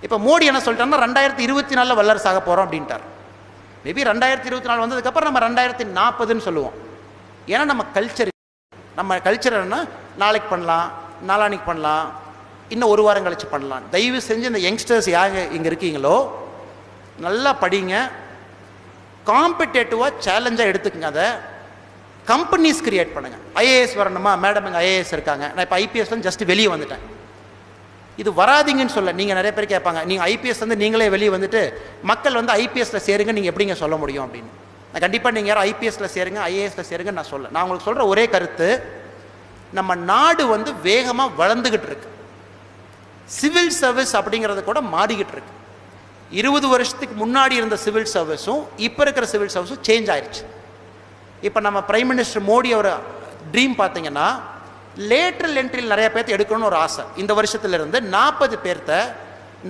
இப்போ மோடி என்ன சொல்லிட்டாருன்னா 2024 வல்லரசாக போகிறோம் அப்படின்ட்டார். மேபி 2024 வந்ததுக்கப்புறம் நம்ம 2040ன்னு சொல்லுவோம். ஏன்னா நம்ம கல்ச்சர் என்ன, நாளைக்கு பண்ணலாம், நாளானிக்கு பண்ணலாம், இன்னும் ஒரு வாரம் கழிச்சு பண்ணலாம். தயவு செஞ்சு இந்த யங்ஸ்டர்ஸ் யார் இங்கே இருக்கீங்களோ நல்லா படிங்க, காம்படேட்டிவாக சேலஞ்சாக எடுத்துக்கங்க. அதை கம்பெனிஸ் கிரியேட் பண்ணுங்கள். ஐஏஎஸ் வரணுமா, மேடம் இங்கே ஐஏஎஸ் இருக்காங்க, நான் இப்போ ஐபிஎஸ் வந்து ஜஸ்ட் வெளியே வந்துட்டேன், இது வராதிங்கன்னு சொல்ல. நீங்கள் நிறைய பேர் கேட்பாங்க, நீங்கள் ஐபிஎஸ் வந்து நீங்களே வெளியே வந்துட்டு மக்கள் வந்து ஐபிஎஸ்சில் சேருங்க நீங்கள் எப்படிங்க சொல்ல முடியும் அப்படின்னு. நான் கண்டிப்பாக நீங்கள் யாரும் ஐபிஎஸ்சில் சேருங்க ஐஏஎஸில் சேருங்க நான் சொல்ல. நான் உங்களுக்கு சொல்கிற ஒரே கருத்து, நம்ம நாடு வந்து வேகமாக வளர்ந்துக்கிட்டு இருக்கு. சிவில் சர்வீஸ் அப்படிங்கிறது கூட மாறிக்கிட்டு இருக்கு. 20 வருஷத்துக்கு முன்னாடி இருந்த சிவில் சர்வீஸும் இப்போ இருக்கிற சிவில் சர்வீஸும் சேஞ்ச் ஆயிடுச்சு. இப்போ நம்ம பிரைம் மினிஸ்டர் மோடி அவர் ட்ரீம் பார்த்தீங்கன்னா லேட்டரல் என்ட்ரியில் நிறைய பேர்த்து எடுக்கணும்னு ஒரு ஆசை. இந்த வருஷத்துலேருந்து 40 பேர்த்த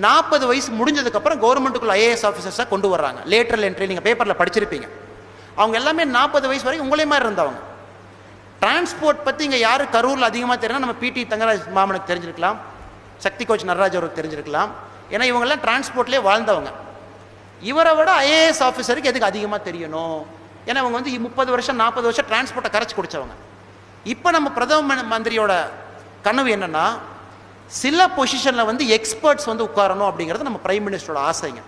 40 வயசு முடிஞ்சதுக்கப்புறம் கவர்மெண்ட்டுக்குள்ள ஐஏஎஸ் ஆஃபீஸர்ஸாக கொண்டு வர்றாங்க. லேட்டரல் என்ட்ரி நீங்கள் பேப்பரில் படிச்சிருப்பீங்க. அவங்க எல்லாமே 40 வயசு வரைக்கும் உங்களே மாதிரி இருந்தவங்க. டிரான்ஸ்போர்ட் பற்றி இங்கே யார் கரூரில் அதிகமாக தெரியும், நம்ம பிடி தங்கராஜ் மாமனுக்கு தெரிஞ்சிருக்கலாம், சக்தி கோச் நடராஜ் அவருக்கு தெரிஞ்சிருக்கலாம். ஏன்னா இவங்கெல்லாம் டிரான்ஸ்போர்ட்லேயே வாழ்ந்தவங்க. இவரை விட ஐஏஎஸ் ஆஃபீஸருக்கு எதுக்கு அதிகமாக தெரியணும்? ஏன்னா இவங்க வந்து 30 வருஷம் 40 வருஷம் டிரான்ஸ்போர்ட்டை கரைச்சி குடித்தவங்க. இப்போ நம்ம பிரதம மந்திரியோட கனவு என்னென்னா, சில பொசிஷனில் வந்து எக்ஸ்பர்ட்ஸ் வந்து உட்காரணும் அப்படிங்கிறது நம்ம பிரைம் மினிஸ்டரோட ஆசைங்க.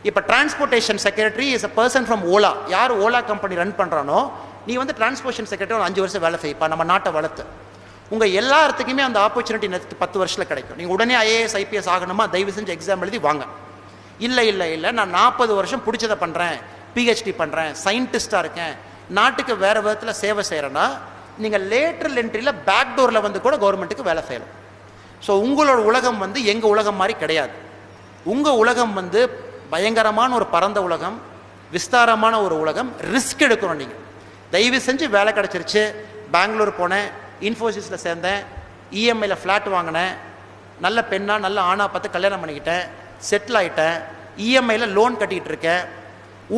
இப்போ transportation secretary is a person from Ola. யார் ஓலா கம்பெனி ரன் பண்ணுறானோ, நீ வந்து டிரான்ஸ்போர்ட்டேஷன் செக்ரட்டரி ஒரு 5 வருஷம் வேலை செய்ப்பா, நம்ம நாட்டை வளர்த்து. உங்கள் எல்லாத்துக்குமே அந்த ஆப்பர்ச்சுனிட்டி 10 வருஷத்தில் கிடைக்கும். நீங்கள் உடனே ஐஏஎஸ் ஐபிஎஸ் ஆகணுமா, தயவு செஞ்சு எக்ஸாம் எழுதி வாங்க. இல்லை இல்லை இல்லை, நான் 40 வருஷம் பிடிச்சதை பண்ணுறேன், பிஹெச்டி பண்ணுறேன், சயின்டிஸ்டாக இருக்கேன், நாட்டுக்கு வேறு விதத்தில் சேவை செய்கிறேன்னா நீங்கள் லேட்டரல் என்ட்ரியில் பேக் டோரில் வந்து கூட கவர்மெண்ட்டுக்கு வேலை செய்யலாம். ஸோ உங்களோட உலகம் வந்து எங்கள் உலகம் மாதிரி கிடையாது. உங்கள் உலகம் வந்து பயங்கரமான ஒரு பரந்த உலகம், விஸ்தாரமான ஒரு உலகம். ரிஸ்க் எடுக்கணும். நீங்கள் தயவு செஞ்சு வேலை கிடச்சிருச்சு, பெங்களூர் போனேன், இன்ஃபோசிஸில் சேர்ந்தேன், இஎம்ஐயில் ஃப்ளாட் வாங்கினேன், நல்ல பெண்ணாக நல்ல ஆணாக பார்த்து கல்யாணம் பண்ணிக்கிட்டேன், செட்டில் ஆகிட்டேன், இஎம்ஐயில் லோன் கட்டிகிட்டு இருக்கேன்,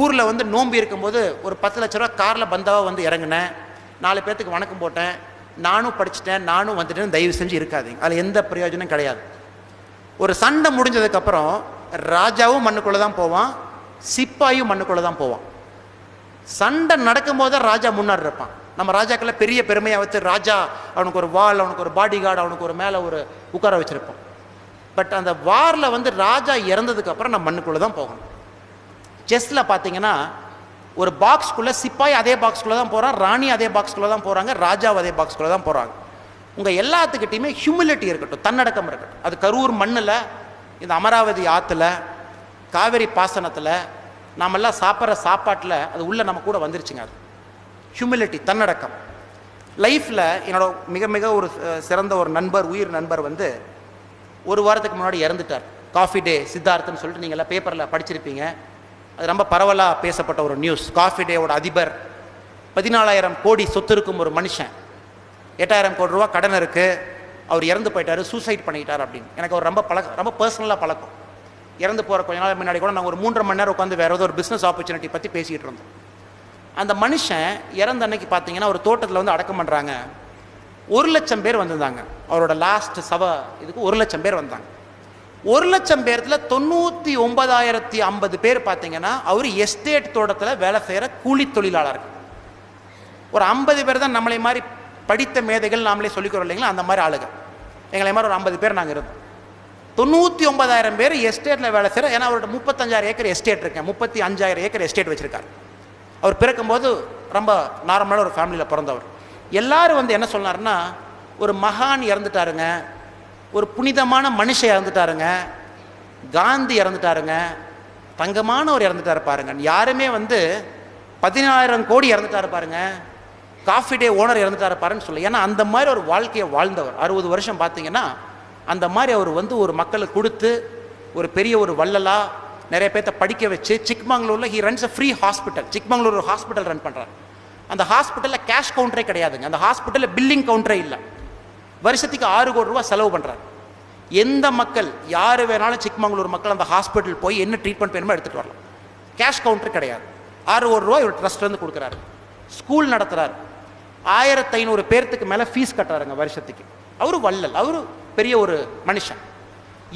ஊரில் வந்து நோம்பி இருக்கும்போது ஒரு 10 லட்ச ரூபா காரில் பந்தாவாக வந்து இறங்கினேன், 4 பேர்த்துக்கு வணக்கம் போட்டேன், நானும் படிச்சுட்டேன், நானும் வந்துட்டேன். தயவு செஞ்சு இருக்காதீங்க, அதில் எந்த பிரயோஜனம் கிடையாது. ஒரு சண்டை முடிஞ்சதுக்கப்புறம் ராஜாவும் மண்ணுக்குள்ளே தான் போவான், சிப்பாயும் மண்ணுக்குள்ளே தான் போவான். சண்டை நடக்கும்போது தான் ராஜா முன்னாடி இருப்பான். நம்ம ராஜாக்களை பெரிய பெருமையாக வச்சு ராஜா அவனுக்கு ஒரு வால், அவனுக்கு ஒரு பாடி கார்டு, அவனுக்கு ஒரு மேலே ஒரு உட்கார வச்சுருப்போம். பட் அந்த வாரில் வந்து ராஜா இறந்ததுக்கப்புறம் நம்ம மண்ணுக்குள்ளே தான் போகணும். செஸ்ஸில் பார்த்தீங்கன்னா ஒரு பாக்ஸ்குள்ளே சிப்பாய் அதே பாக்ஸ்குள்ளே தான் போகிறான், ராணி அதே பாக்ஸ்குள்ளே தான் போகிறாங்க, ராஜாவும் அதே பாக்ஸ்குள்ளே தான் போகிறாங்க. உங்கள் எல்லாத்துக்கிட்டையுமே ஹியூமிலிட்டி இருக்கட்டும், தன்னடக்கம் இருக்கட்டும். அது கரூர் மண்ணில், இந்த அமராவதி ஆற்றுல, காவேரி பாசனத்தில், நாமெல்லாம் சாப்பிட்ற சாப்பாட்டில் அது உள்ளே நம்ம கூட வந்துருச்சுங்க. அது ஹியூமிலிட்டி, தன்னடக்கம். லைஃப்பில் என்னோட மிக மிக ஒரு சிறந்த ஒரு நண்பர், உயிர் நண்பர் வந்து ஒரு வாரத்துக்கு முன்னாடி இறந்துட்டார். காஃபி டே சித்தார்த்துன்னு சொல்லிட்டு நீங்கள் எல்லாம் பேப்பரில் படிச்சிருப்பீங்க. அது ரொம்ப பரவலாக பேசப்பட்ட ஒரு நியூஸ். காஃபி டேவோட அதிபர், 14,000 கோடி சொத்து இருக்கும் ஒரு மனுஷன், 8,000 கோடி ரூபா கடன் இருக்குது, அவர் இறந்து போயிட்டார், சூசைட் பண்ணிக்கிட்டார் அப்படின்னு. எனக்கு அவர் ரொம்ப பர்சனலாக பழக்கம். இறந்து போகிற கொஞ்ச நாள் முன்னாடி கூட நாங்கள் ஒரு 3.5 மணி நேரம் உட்காந்து வேறு ஏதோ ஒரு பிஸ்னஸ் ஆப்பர்ச்சுனிட்டி பற்றி பேசிகிட்டு இருந்தோம். அந்த மனுஷன் இறந்த அன்னைக்கு பார்த்தீங்கன்னா ஒரு தோட்டத்தில் வந்து அடக்கம் பண்ணுறாங்க. 1 லட்சம் பேர் வந்திருந்தாங்க. அவரோட லாஸ்ட் இதுக்கு 1 லட்சம் பேர் வந்தாங்க. 1 லட்சம் பேர்த்தில் 99,050 பேர் பார்த்தீங்கன்னா அவர் எஸ்டேட் தோட்டத்தில் வேலை செய்கிற கூலி தொழிலாளர்கள். ஒரு 50 பேர் தான் நம்மளை மாதிரி படித்த மேதைகள், நாமளே சொல்லிக்கிறோம் இல்லைங்களா, அந்த மாதிரி ஆளுங்க. எங்களை மாதிரி ஒரு 50 பேர் நாங்கள் இருந்தோம். 99,000 பேர் எஸ்டேட்டில் வேலை செய்கிற. ஏன்னா அவரோட 35,000 ஏக்கர் எஸ்டேட் இருக்கேன், 35,000 ஏக்கர் எஸ்டேட் வச்சுருக்காரு. அவர் பிறக்கும்போது ரொம்ப நார்மலான ஒரு ஃபேமிலியில் பிறந்தவர். எல்லாரும் வந்து என்ன சொன்னார்னா, ஒரு மகான் இறந்துட்டாருங்க, ஒரு புனிதமான மனுஷன் இறந்துட்டாருங்க, காந்தி இறந்துட்டாருங்க, தங்கமானவர் இறந்துட்டாரு பாருங்க. யாருமே வந்து 14,000 கோடி இறந்துட்டாரு பாருங்க, காஃபி டே ஓனர் இறந்துட்டாரு பாருன்னு சொல்ல. ஏன்னா அந்த மாதிரி ஒரு வாழ்க்கையை வாழ்ந்தவர். 60 வருஷம் பார்த்தீங்கன்னா அந்த மாதிரி அவர் வந்து ஒரு மக்களுக்கு கொடுத்து ஒரு பெரிய ஒரு வள்ளலா நிறைய பேர்த்த படிக்க வச்சு, சிக்மங்களூரில் he runs a free hospital. Chikmagalur ஒரு ஹாஸ்பிட்டல் ரன் பண்ணுறாரு. அந்த ஹாஸ்பிட்டலில் கேஷ் கவுண்டரே கிடையாதுங்க. அந்த ஹாஸ்பிட்டலில் பில்லிங் கவுண்டரே இல்லை. வருஷத்துக்கு 6 கோடி ரூபா செலவு பண்ணுறாரு. எந்த மக்கள் யார் வேணாலும் சிக்மங்களூர் மக்கள் அந்த ஹாஸ்பிட்டல் போய் என்ன ட்ரீட்மெண்ட் வேணுமோ எடுத்துகிட்டு வரலாம். கேஷ் கவுண்டர் கிடையாது. 6 கோடி ரூபா இவர் ட்ரஸ்ட் வந்து கொடுக்குறாரு. ஸ்கூல் நடத்துகிறார். 1500 பேர்த்துக்கு மேலே ஃபீஸ் கட்டுறாருங்க வருஷத்துக்கு. அவரு வள்ளல், அவரு பெரிய ஒரு மனுஷன்.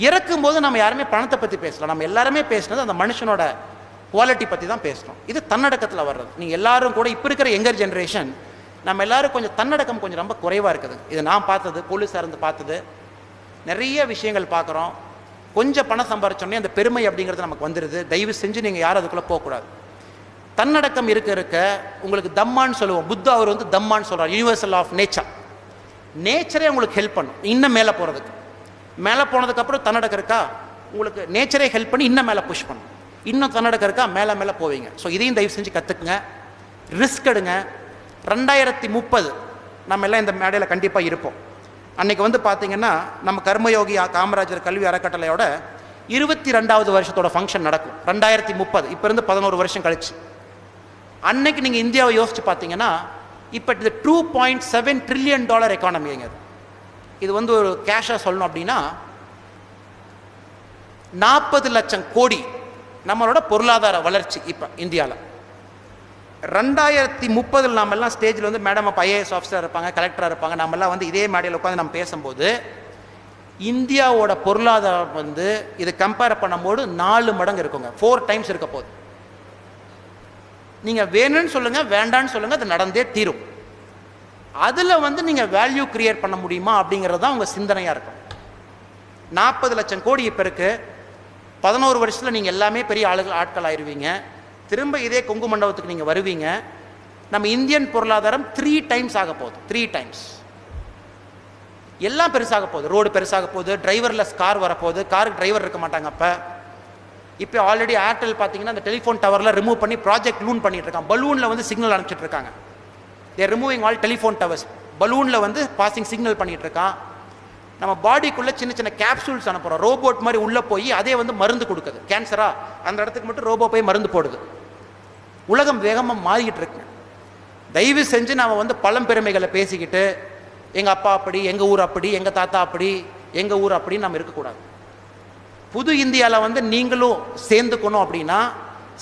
இறக்கும்போது நம்ம யாருமே பணத்தை பற்றி பேசலாம், நம்ம எல்லாருமே பேசுனது அந்த மனுஷனோட குவாலிட்டி பற்றி தான் பேசுகிறோம். இது தன்னடக்கத்தில் வர்றது. நீங்கள் எல்லாரும் கூட இப்போ இருக்கிற யங்கர் ஜென்ரேஷன் நம்ம எல்லாரும் கொஞ்சம் தன்னடக்கம் கொஞ்சம் ரொம்ப குறைவாக இருக்குது. இது நான் பார்த்தது, போலீஸாக இருந்து பார்த்தது, நிறைய விஷயங்கள் பார்க்குறோம். கொஞ்சம் பணம் சம்பாரிச்சோடனே அந்த பெருமை அப்படிங்கிறது நமக்கு வந்துடுது. தயவு செஞ்சு நீங்கள் யாரும் அதுக்குள்ளே போகக்கூடாது. தன்னடக்கம் இருக்க இருக்க உங்களுக்கு தம்மான்னு சொல்லுவோம். புத்தா அவர் வந்து தம்மான்னு சொல்கிறார், யூனிவர்சல் ஆஃப் நேச்சர். நேச்சரே உங்களுக்கு ஹெல்ப் பண்ணும் இன்னும் மேலே போகிறதுக்கு. மேலே போனதுக்கப்புறம் தன்னடக்கம் இருக்கா, உங்களுக்கு நேச்சரே ஹெல்ப் பண்ணி இன்னும் மேலே புஷ் பண்ணும். இன்னும் தன்னடக்கம் இருக்கா, மேலே மேலே போவீங்க. ஸோ இதையும் தயவு செஞ்சு கற்றுக்குங்க, ரிஸ்க் எடுங்க. 2030 நம்ம எல்லாம் இந்த மேடையில் கண்டிப்பாக இருப்போம். அன்றைக்கி வந்து பார்த்திங்கன்னா நம்ம கர்மயோகி காமராஜர் கல்வி அறக்கட்டளையோட 22வது வருஷத்தோட ஃபங்க்ஷன் நடக்கும் 2030. இப்போ இருந்து 11 வருஷம் கழிச்சு. அன்னைக்கு நீங்கள் இந்தியாவை யோசிச்சு பார்த்தீங்கன்னா இப்போ இது $2.7 trillion எக்கானமிங்க. இது வந்து ஒரு கேஷாக சொல்லணும் அப்படின்னா 40 லட்சம் கோடி நம்மளோட பொருளாதார வளர்ச்சி இப்போ இந்தியாவில். 2030 நாம எல்லாம் ஸ்டேஜில் வந்து மேடம் அப்போ ஐஏஎஸ் ஆஃபீஸராக இருப்பாங்க, கலெக்டராக இருப்பாங்க. நம்மெல்லாம் வந்து இதே மேடையில் உட்காந்து நம்ம பேசும்போது இந்தியாவோட பொருளாதாரம் வந்து இது கம்பேர் பண்ணும்போது 4 மடங்கு இருக்குங்க, 4 டைம்ஸ் இருக்க போகுது. நீங்கள் வேணும்னு சொல்லுங்கள், வேண்டான்னு சொல்லுங்கள், அது நடந்தே தீரும். அதில் வந்து நீங்கள் வேல்யூ கிரியேட் பண்ண முடியுமா அப்படிங்கிறது தான் உங்கள் சிந்தனையாக இருக்கும். 40 லட்சம் கோடி இப்போ இருக்குது. 11 வருஷத்தில் நீங்கள் எல்லாமே பெரிய ஆட்கள் ஆயிடுவீங்க. திரும்ப இதே கொங்கு மண்டபத்துக்கு நீங்கள் வருவீங்க. நம்ம இந்தியன் பொருளாதாரம் 3 டைம்ஸ் ஆக போகுது. 3 டைம்ஸ் எல்லாம் பெருசாக போகுது. ரோடு பெருசாக போகுது, டிரைவர்லெஸ் கார் வரப்போகுது, காருக்கு டிரைவர் இருக்க மாட்டாங்க. இப்போ ஆல்ரெடி ஏர்டெல் பார்த்தீங்கன்னா அந்த டெலிஃபோன் டவரில் ரிமூவ் பண்ணி ப்ராஜெக்ட் லூன் பண்ணிட்டு இருக்காங்க. பலூனில் வந்து சிக்னல் அனுப்பிச்சிட்டு இருக்காங்க. தேர் ரிமூவிங் ஆல் டெலிஃபோன் டவர்ஸ். பலூனில் வந்து பாசிங் சிக்னல் பண்ணிட்டு இருக்கான். நம்ம பாடிக்குள்ளே சின்ன சின்ன கேப்சூல்ஸ் அனுப்புகிறோம், ரோபோட் மாதிரி உள்ளே போய் அதே வந்து மருந்து கொடுக்குது. கேன்சரா அந்த இடத்துக்கு மட்டும் ரோபோ போய் மருந்து போடுது. உலகம் வேகமாக மாறிக்கிட்டு இருக்கு. தயவு செஞ்சு நாம் வந்து பழம்பெருமைகளை பேசிக்கிட்டு எங்கள் அப்பா அப்படி, எங்கள் ஊர் அப்படி, எங்கள் தாத்தா அப்படி, எங்கள் ஊர் அப்படின்னு நம்ம இருக்கக்கூடாது. புது இந்தியாவில் வந்து நீங்களும் சேர்ந்துக்கணும் அப்படின்னா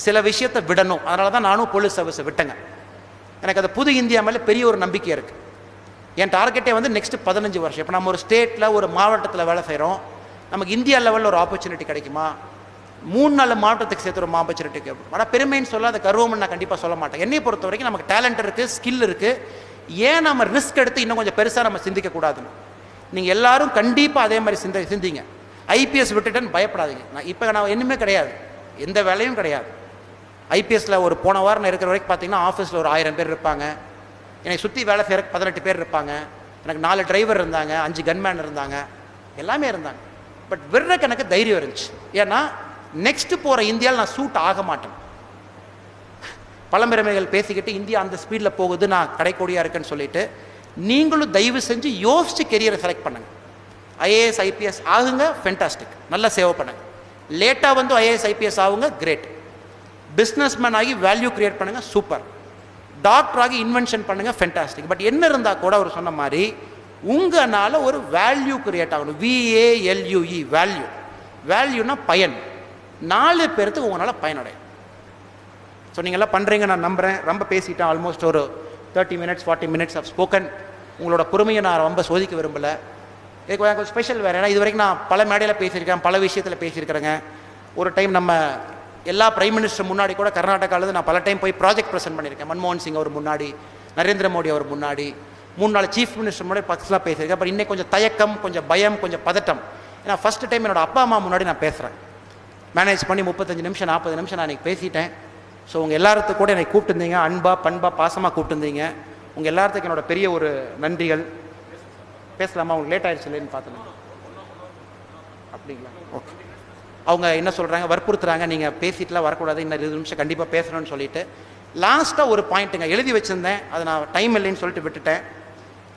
சில விஷயத்தை விடணும். அதனால தான் நானும் போலீஸ் சர்வீஸை விட்டேங்க. எனக்கு அது புது இந்தியா மேலே பெரிய ஒரு நம்பிக்கை இருக்குது. என் டார்கெட்டே வந்து நெக்ஸ்ட் 15 வருஷம். இப்போ நம்ம ஒரு ஸ்டேட்டில் ஒரு மாவட்டத்தில் வேலை செய்கிறோம், நமக்கு இந்தியா லெவலில் ஒரு ஆப்பர்ச்சுனிட்டி கிடைக்குமா? 3-4 மாவட்டத்துக்கு சேர்த்து ஒரு ஆப்பர்ச்சுனிட்டி கிடைக்கும். ஆனால் பெருமைன்னு சொல்ல அதை கர்வம்னு நான் கண்டிப்பாக சொல்ல மாட்டேன். என்னை பொறுத்த வரைக்கும் நமக்கு டேலண்ட் இருக்குது, ஸ்கில் இருக்குது. ஏன் நம்ம ரிஸ்க் எடுத்து இன்னும் கொஞ்சம் பெருசாக நம்ம சிந்திக்கக்கூடாதுன்னு நீங்கள் எல்லாரும் கண்டிப்பாக அதே மாதிரி சிந்திங்க. ஐபிஎஸ் விட்டுட்டேன்னு பயப்படாதீங்க. நான் இன்னுமே கிடையாது, எந்த வேலையும் கிடையாது. ஐபிஎஸ்சில் ஒரு போன வாரம் நான் இருக்கிற வரைக்கும் பார்த்தீங்கன்னா ஆஃபீஸில் ஒரு 1000 பேர் இருப்பாங்க. என்னை சுற்றி வேலை செய்கிறக்கு 18 பேர் இருப்பாங்க. எனக்கு 4 டிரைவர் இருந்தாங்க, 5 கன்மேன் இருந்தாங்க, எல்லாமே இருந்தாங்க. பட் விடுறக்கு எனக்கு தைரியம் இருந்துச்சு. ஏன்னா நெக்ஸ்ட் போகிற இந்தியாவில் நான் சூட் ஆக மாட்டேன். பழம்பெருமைகள் பேசிக்கிட்டு இந்தியா அந்த ஸ்பீடில் போகுது, நான் கடைக்கோடியாக இருக்குன்னு சொல்லிட்டு நீங்களும் தயவு செஞ்சு யோசிச்சு கெரியரை செலக்ட் பண்ணுங்கள். ஐஏஎஸ் ஐபிஎஸ் ஆகுங்க, ஃபென்டாஸ்டிக், நல்லா சேவ் பண்ணுங்க. லேட்டாக வந்து ஐஏஎஸ் ஐபிஎஸ் ஆகுங்க, கிரேட். பிஸ்னஸ்மேன் ஆகி வேல்யூ கிரியேட் பண்ணுங்க, சூப்பர். டாக்டர் ஆகி இன்வென்ஷன் பண்ணுங்க, ஃபென்டாஸ்டிக். பட் என்ன இருந்தால் கூட அவர் சொன்ன மாதிரி உங்களால் ஒரு வேல்யூ கிரியேட் ஆகணும். VALUE value. வேல்யூனா பயன். 4 பேருக்கு உங்களால் பயனடையும். ஸோ நீங்கள்லாம் பண்ணுறீங்க நான் நம்புகிறேன். ரொம்ப பேசிட்டேன், ஆல்மோஸ்ட் ஒரு 30 minutes 40 minutes ஆஃப் ஸ்போக்கன். உங்களோட பொறுமையை நான் ரொம்ப சோதிக்க விரும்பலை. இதுக்கு கொஞ்சம் ஸ்பெஷல் வேறு. ஏன்னா இது வரைக்கும் நான் பல மேடையில் பேசியிருக்கேன், பல விஷயத்தில் பேசியிருக்கிறேங்க. ஒரு டைம் நம்ம எல்லா பிரைம் மினிஸ்டர் முன்னாடி கூட கர்நாடகாவில் நான் பல டைம் போய் ப்ராஜெக்ட் ப்ரெசென்ட் பண்ணியிருக்கேன். மன்மோகன் சிங் அவர் முன்னாடி, நரேந்திர மோடி அவர் முன்னாடி, 3-4 சீஃப் மினிஸ்டர் முன்னாடி பர்சனலாக பேசியிருக்கேன். பட் இன்னைக்கு கொஞ்சம் தயக்கம், கொஞ்சம் பயம், கொஞ்சம் பதட்டம். ஏன்னா ஃபஸ்ட்டு டைம் என்னோட அப்பா அம்மா முன்னாடி நான் பேசுகிறேன். மேனேஜ் பண்ணி 35 நிமிஷம் 40 நிமிஷம் நான் இன்றைக்கி பேசிட்டேன். ஸோ உங்கள் எல்லாத்துக்கும் கூட என்னை கூப்பிட்டுருந்தீங்க, அன்பா பண்பா பாசமாக கூப்பிட்டுருந்தீங்க. உங்கள் எல்லாத்துக்கும் என்னோட பெரிய ஒரு நன்றிகள். பேசலாமா? உங்களுக்கு லேட் ஆகிடுச்சு இல்லைன்னு பார்த்தேன். அப்படிங்களா? ஓகே. அவங்க என்ன சொல்கிறாங்க, வற்புறுத்துறாங்க, நீங்கள் பேசிட்டுலாம் வரக்கூடாது, இன்னும் 20 நிமிஷம் கண்டிப்பாக பேசணும்னு சொல்லிட்டு. லாஸ்ட்டாக ஒரு பாயிண்ட்டுங்க எழுதி வச்சுருந்தேன், அதை நான் டைம் இல்லைன்னு சொல்லிட்டு விட்டுட்டேன்.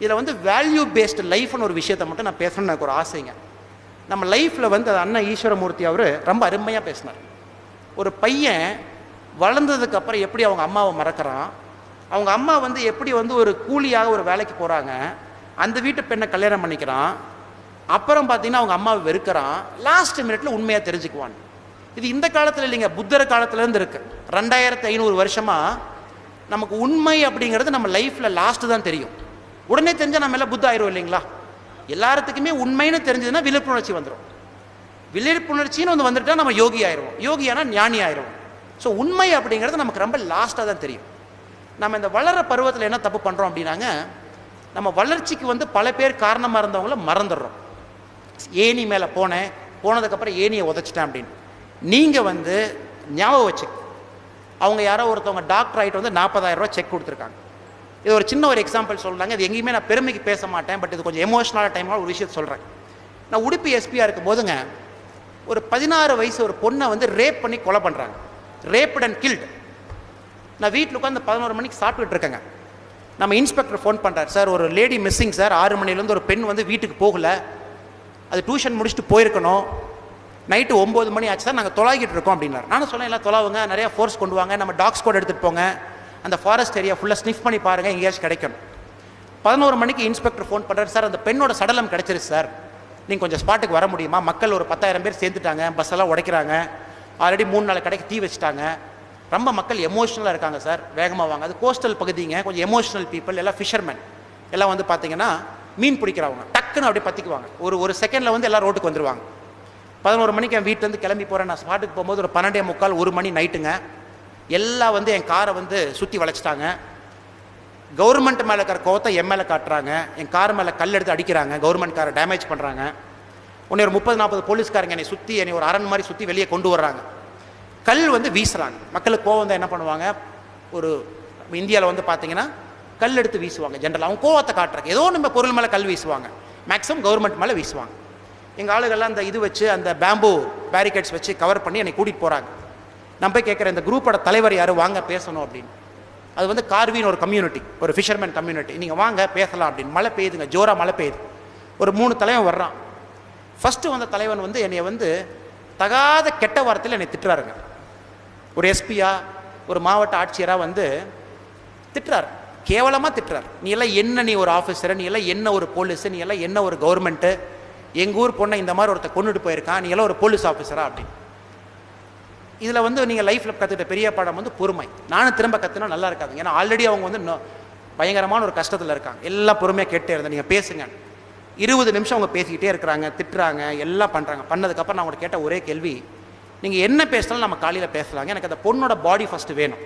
இதில் வந்து வேல்யூ பேஸ்டு லைஃப்னு ஒரு விஷயத்தை மட்டும் நான் பேசணும்னு எனக்கு ஒரு ஆசைங்க. நம்ம லைஃப்பில் வந்து அண்ணா ஈஸ்வரமூர்த்தி அவர் ரொம்ப அருமையாக பேசினார். ஒரு பையன் வளர்ந்ததுக்கப்புறம் எப்படி அவங்க அம்மாவை மறக்கிறான், அவங்க அம்மா வந்து எப்படி வந்து ஒரு கூலியாக ஒரு வேலைக்கு போகிறாங்க, அந்த வீட்டு பெண்ணை கல்யாணம் பண்ணிக்கிறான், அப்புறம் பார்த்தீங்கன்னா அவங்க அம்மாவை வெறுக்கிறான், லாஸ்ட் மினிட்ல உண்மையாக தெரிஞ்சுக்குவான். இது இந்த காலத்தில் இல்லைங்க, புத்தர் காலத்துலேருந்து இருக்குது. 2500 வருஷமாக நமக்கு உண்மை அப்படிங்கிறது நம்ம லைஃப்பில் லாஸ்ட்டு தான் தெரியும். உடனே தெரிஞ்சால் நம்ம எல்லாம் புத்த ஆயிரும் இல்லைங்களா? எல்லாத்துக்குமே உண்மைன்னு தெரிஞ்சதுன்னா விழிப்புணர்ச்சி வந்துடும். விழிப்புணர்ச்சின்னு வந்து வந்துட்டா நம்ம யோகி ஆயிடுவோம், யோகியானா ஞானி ஆயிடுவோம். ஸோ உண்மை அப்படிங்கிறது நமக்கு ரொம்ப லாஸ்ட்டாக தான் தெரியும். நம்ம இந்த வளர பருவத்தில் என்ன தப்பு பண்ணுறோம் அப்படின்னாங்க, நம்ம வளர்ச்சிக்கு வந்து பல பேர் காரணமாக இருந்தவங்கள மறந்துடுறோம். ஏணி மேலே போனதுக்கப்புறம் ஏணியை உதச்சிட்டேன் அப்படின்னு. நீங்கள் வந்து ஞாபகம் வச்சு, அவங்க யாரோ ஒருத்தவங்க டாக்டர் ஆகிட்டு வந்து 40,000 ரூபா செக் கொடுத்துருக்காங்க. இது ஒரு சின்ன ஒரு எக்ஸாம்பிள் சொல்கிறாங்க. இது எங்கேயுமே நான் பெருமைக்கு பேச மாட்டேன், பட் இது கொஞ்சம் எமோஷனலான டைமாக ஒரு விஷயத்தை சொல்கிறேன். நான் உடுப்பி எஸ்பியாக இருக்கும் போதுங்க, ஒரு 16 வயசு ஒரு பொண்ணை வந்து ரேப் பண்ணி கொலை பண்ணுறாங்க. Raped and killed. நான் வீட்டில் உட்காந்து 11 மணிக்கு சாப்பிட்டுட்டு இருக்கேங்க. நம்ம இன்ஸ்பெக்டர் ஃபோன் பண்ணுறாரு, சார் ஒரு லேடி மிஸ்ஸிங் சார், 6 மணிலேருந்து ஒரு பெண் வந்து வீட்டுக்கு போகலை, அது டியூஷன் முடிச்சுட்டு போயிருக்கணும், நைட்டு 9 மணி ஆச்சு சார், நாங்கள் தொலாகிட்டு இருக்கோம் அப்படின்னாரு. நானும் சொன்னேன், எல்லாம் தொலாவுங்க, நிறையா ஃபோர்ஸ் கொண்டு வாங்க, நம்ம டாக்ஸ் கூட எடுத்துகிட்டு போங்க, அந்த ஃபாரஸ்ட் ஏரியா ஃபுல்லாக ஸ்னிஃப் பண்ணி பாருங்கள், எங்கேயாச்சும் கிடைக்கும். 11 மணிக்கு இன்ஸ்பெக்டர் ஃபோன் பண்ணுறாரு, சார் அந்த பெண்ணோட சடலம் கிடச்சிருச்சு சார், நீங்கள் கொஞ்சம் ஸ்பாட்டுக்கு வர முடியுமா, மக்கள் ஒரு 10,000 பேர் சேர்ந்துட்டாங்க, பஸ்ஸெல்லாம் உடைக்கிறாங்க, ஆல்ரெடி 3-4 கடைக்கு தீ வச்சுட்டாங்க, ரொம்ப மக்கள் எமோஷ்னலாக இருக்காங்க சார், வேகமாக வாங்க. அது கோஸ்டல் பகுதிங்க, கொஞ்சம் எமோஷ்னல் பீப்புள், எல்லாம் ஃபிஷர்மேன், எல்லாம் வந்து பார்த்தீங்கன்னா மீன் பிடிக்கிறவங்க, டக்குன்னு அப்படியே பற்றிக்குவாங்க, ஒரு செகண்டில் வந்து எல்லாம் ரோட்டுக்கு வந்துடுவாங்க. 11 மணிக்கு என் வீட்டிலேருந்து கிளம்பி போகிறேன். நான் ஸ்பாட்டுக்கு போகும்போது ஒரு 12:45 1 மணி நைட்டுங்க. எல்லாம் வந்து என் காரை வந்து சுற்றி வளைச்சிட்டாங்க. கவர்மெண்ட் மேலே இருக்கிற கோவத்தை என் மேலே காட்டுறாங்க, என் கார் மேலே கல் எடுத்து அடிக்கிறாங்க, கவர்மெண்ட் காரை டேமேஜ் பண்ணுறாங்க. உன்னை ஒரு 30-40 போலீஸ்காரங்க என்னை சுற்றி, என்னை ஒரு அரண் மாதிரி சுற்றி வெளியே கொண்டு வர்றாங்க, கல் வந்து வீசுகிறாங்க. மக்களுக்கு கோவம் தான் என்ன பண்ணுவாங்க, ஒரு இந்தியாவில் வந்து பார்த்தீங்கன்னா கல் எடுத்து வீசுவாங்க. ஜென்ரல் அவங்க கோவத்தை காட்டுறாங்க, ஏதோ நம்ம பொருள் மேலே கல் வீசுவாங்க, மேக்ஸிமம் கவர்மெண்ட் மேலே வீசுவாங்க. எங்கள் ஆளுகள்லாம் அந்த இது வச்சு, அந்த பேம்பு பேரிகேட்ஸ் வச்சு கவர் பண்ணி என்னை கூட்டிகிட்டு போகிறாங்க. நான் போய் கேட்குறேன், இந்த குரூப்போட தலைவர் யார், வாங்க பேசணும் அப்படின்னு. அது வந்து கார்வின்னு ஒரு கம்யூனிட்டி, ஒரு ஃபிஷர்மேன் கம்யூனிட்டி, நீங்கள் வாங்க பேசலாம் அப்படின்னு. மழை பெய்யுதுங்க, ஜோராக மழை பெய்யுது. ஒரு 3 தலைவன் வர்றான். ஃபஸ்ட்டு வந்த தலைவன் வந்து என்னை வந்து தகாத கெட்ட வார்த்தையில் என்னை திட்டுறாருங்க. ஒரு எஸ்பியா, ஒரு மாவட்ட ஆட்சியராக வந்து திட்டுறாரு, கேவலமாக திட்டுறாரு. நீ எல்லாம் என்ன, நீ ஒரு ஆஃபீஸரு, நீ எல்லாம் என்ன ஒரு போலீஸு, நீ எல்லாம் என்ன ஒரு கவர்மெண்ட்டு, எங்கள் ஊர் பொண்ணை இந்த மாதிரி ஒருத்தர் கொண்டுட்டு போயிருக்கான், நீ எல்லாம் ஒரு போலீஸ் ஆஃபீஸரா அப்படின்னு. இதில் வந்து நீங்கள் லைஃப்பில் கற்றுக்கிட்ட பெரிய பாடம் வந்து பொறுமை. நானும் திரும்ப கற்றுனா நல்லா இருக்காதுங்க, ஏன்னா ஆல்ரெடி அவங்க வந்து பயங்கரமான ஒரு கஷ்டத்தில் இருக்காங்க. எல்லாம் பொறுமையாக கேட்டே இருந்தேன், நீங்கள் பேசுங்க. 20 நிமிஷம் அவங்க பேசிக்கிட்டே இருக்கிறாங்க, திட்டுறாங்க, எல்லாம் பண்ணுறாங்க. பண்ணதுக்கப்புறம் நான் அவங்கள்ட்ட கேட்ட ஒரே கேள்வி, நீங்கள் என்ன பேசினாலும் நம்ம காலையில் பேசலாங்க, எனக்கு அந்த பொண்ணோட பாடி ஃபஸ்ட்டு வேணும்.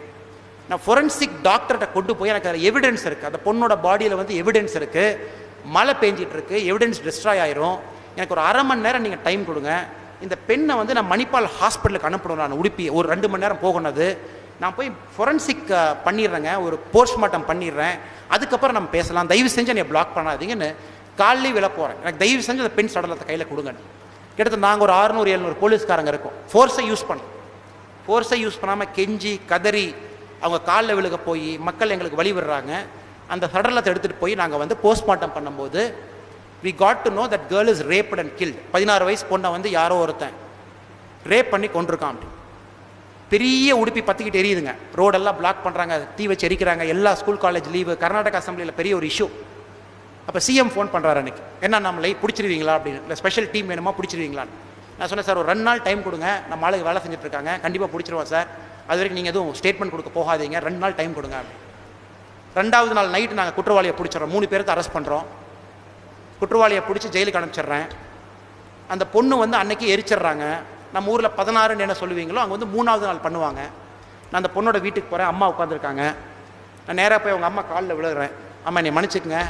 நான் ஃபொரன்சிக் டாக்டர்கிட்ட கொண்டு போய் எனக்கு அதில் எவிடன்ஸ் இருக்குது, அந்த பொண்ணோட பாடியில் வந்து எவிடன்ஸ் இருக்குது, மழை பெஞ்சிட்டு இருக்கு, எவிடன்ஸ் டிஸ்ட்ராய் ஆயிரும், எனக்கு ஒரு அரை மணி நேரம் நீங்கள் டைம் கொடுங்க. இந்த பெண்ணை வந்து நான் மணிப்பால் ஹாஸ்பிட்டலுக்கு அனுப்பணும், நான் உடுப்பி ஒரு 2 மணி நேரம் போகணுது, நான் போய் ஃபொரன்சிக் பண்ணிடுறேங்க, ஒரு போஸ்ட்மார்ட்டம் பண்ணிடுறேன், அதுக்கப்புறம் நம்ம பேசலாம், தயவு செஞ்சு என்னை பிளாக் பண்ணாதீங்கன்னு காலையிலே விழ போகிறேன். எனக்கு தயவு செஞ்சு அந்த பெண் சடலத்தை கையில் கொடுங்கன்னு. கிட்டத்தட்ட நாங்கள் ஒரு 600-700 போலீஸ்காரங்க இருக்கோம். ஃபோர்ஸை யூஸ் பண்ணாமல் கெஞ்சி கதறி அவங்க காலில் விழுக போய் மக்கள் எங்களுக்கு வழி விடுறாங்க. அந்த சடலத்தை எடுத்துகிட்டு போய் நாங்கள் வந்து போஸ்ட்மார்ட்டம் பண்ணும்போது we got to know that girl is raped and killed. 16 வயசு பொண்ணை வந்து யாரோ ஒருத்தன் ரேப் பண்ணி கொண்டிருக்கான் அப்படி. பெரிய உடுப்பி பற்றிக்கிட்டு எரியுதுங்க, ரோடெல்லாம் பிளாக் பண்ணுறாங்க, தீ வச்சு எரிக்கிறாங்க, எல்லா ஸ்கூல் காலேஜ் லீவு, கர்நாடகா அசம்பிளியில் பெரிய ஒரு இஷ்யூ. அப்போ சிஎம் ஃபோன் பண்ணுறாரு அன்றைக்கி, என்ன நம்மளை பிடிச்சிருவீங்களா அப்படின்னு, இல்லை ஸ்பெஷல் டீம் வேணுமா பிடிச்சிருவீங்களான்னு. நான் சொன்னேன், சார் ஒரு 2 நாள் டைம் கொடுங்க, நம்ம ஆளுக்கு வேலை செஞ்சுட்ருக்காங்க, கண்டிப்பாக பிடிச்சிருவோம் சார், அது வரைக்கும் நீங்கள் எதுவும் ஸ்டேட்மெண்ட் கொடுக்க போகாதீங்க, 2 நாள் டைம் கொடுங்க அப்படின்னு. 2வது நாள் நைட்டு நாங்கள் குற்றவாளியை பிடிச்சிடறோம், 3 பேருக்கு அரெஸ்ட் பண்ணுறோம், குற்றவாளியை பிடிச்சி ஜெயிலுக்கு அனுப்பிச்சிட்றேன். அந்த பொண்ணு வந்து அன்னைக்கு எரிச்சிட்றாங்க. நம்ம ஊரில் 16ன்னு என்ன சொல்லுவீங்களோ அங்கே வந்து 3வது நாள் பண்ணுவாங்க. நான் அந்த பொண்ணோட வீட்டுக்கு போகிறேன், அம்மா உட்காந்துருக்காங்க. நான் நேராக போய் அவங்க அம்மா காலில் விழுகிறேன், அம்மா என்னை மன்னிச்சுக்குங்க,